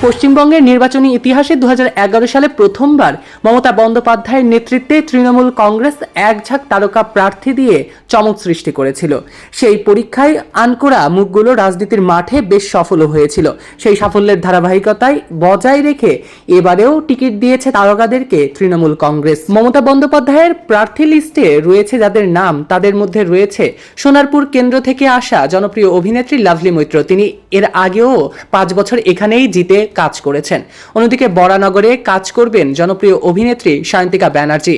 পশ্চিমবঙ্গের নির্বাচনী ইতিহাসে 2011 সালে প্রথমবার মমতা বন্দ্যোপাধ্যায়ের নেতৃত্বে তৃণমূল কংগ্রেস একঝাঁক তারকা প্রার্থী দিয়ে চমক সৃষ্টি করেছিল। সেই পরীক্ষায় আনকোরা মুখগুলো রাজনীতির মাঠে বেশ সফল হয়েছিল। সেই সাফল্যের ধারাবাহিকতায় বজায় রেখে এবারেও টিকিট দিয়েছে তারকাদেরকে তৃণমূল কংগ্রেস। মমতা বন্দ্যোপাধ্যায়ের প্রার্থী লিস্টে রয়েছে যাদের নাম, তাদের মধ্যে রয়েছে সোনারপুর কেন্দ্র থেকে আসা জনপ্রিয় অভিনেত্রী লাভলি মৈত্র। তিনি এর আগেও 5 বছর এখানেই জিতে কাজ করেছেন। অন্যদিকে বরানগরে কাজ করবেন জনপ্রিয় অভিনেত্রী সায়ন্তিকা ব্যানার্জি।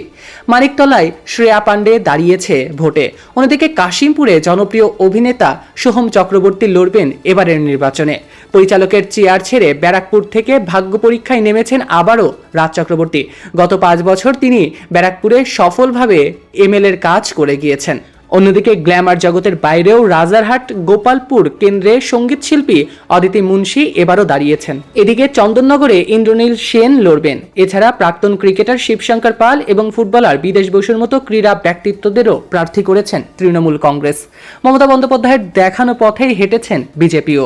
মানিকতলায় শ্রেয়া পাণ্ডে দাঁড়িয়েছে ভোটে। অন্যদিকে কাশিমপুরে জনপ্রিয় অভিনেতা সোহম চক্রবর্তী লড়বেন এবারের নির্বাচনে। পরিচালকের চেয়ার ছেড়ে ব্যারাকপুর থেকে ভাগ্য পরীক্ষায় নেমেছেন আবারও রাজ চক্রবর্তী। গত 5 বছর তিনি ব্যারাকপুরে সফলভাবে এমএলএর কাজ করে গিয়েছেন। অন্যদিকে গ্ল্যামার জগতের বাইরেও রাজারহাট গোপালপুর কেন্দ্রে সঙ্গীত শিল্পী অদিতি মুন্সি এবারও দাঁড়িয়েছেন। এদিকে চন্দননগরে ইন্দ্রনীল সেন লড়বেন। এছাড়া প্রাক্তন ক্রিকেটার শিবশঙ্কর পাল এবং ফুটবলার বিদেশ বসুর মতো ক্রীড়া ব্যক্তিত্বদেরও প্রার্থী করেছেন তৃণমূল কংগ্রেস। মমতা বন্দ্যোপাধ্যায়ের দেখানো পথেই হেঁটেছেন বিজেপিও।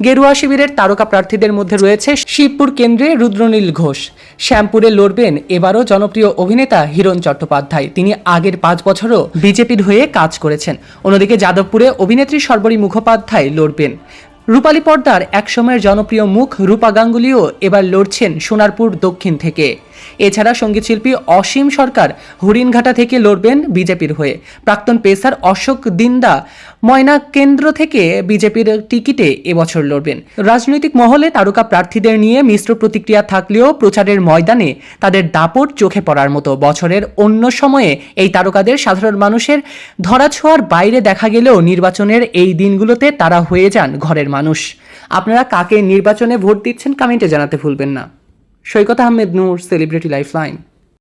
গেরুয়া শিবিরের তারকা প্রার্থীদের মধ্যে রয়েছে শিবপুর কেন্দ্রে রুদ্রনীল ঘোষ। শ্যামপুরে লড়বেন এবারও জনপ্রিয় অভিনেতা হিরণ চট্টোপাধ্যায়। তিনি আগের 5 বছরও বিজেপির হয়ে কাজ করেছেন। অন্যদিকে যাদবপুরে অভিনেত্রী শর্বরী মুখোপাধ্যায় লড়বেন। রূপালী পর্দার একসময়ের জনপ্রিয় মুখ রূপা গাঙ্গুলিও এবার লড়ছেন সোনারপুর দক্ষিণ থেকে। এছাড়া সঙ্গীতশিল্পী অসীম সরকার হরিণঘাটা থেকে লড়বেন বিজেপির হয়ে। প্রাক্তন পেসার অশোক দিন্দা ময়না কেন্দ্র থেকে বিজেপির টিকিটে এবছর লড়বেন। রাজনৈতিক মহলে তারকা প্রার্থীদের নিয়ে মিশ্র প্রতিক্রিয়া থাকলেও প্রচারের ময়দানে তাদের দাপট চোখে পড়ার মতো। বছরের অন্য সময়ে এই তারকাদের সাধারণ মানুষের ধরাছোঁয়ার বাইরে দেখা গেলেও নির্বাচনের এই দিনগুলোতে তারা হয়ে যান ঘরের মানুষ। আপনারা কাকে নির্বাচনে ভোট দিচ্ছেন কমেন্টে জানাতে ভুলবেন না। সৈকত আহমেদ নূর, সেলিব্রিটি লাইফলাইন।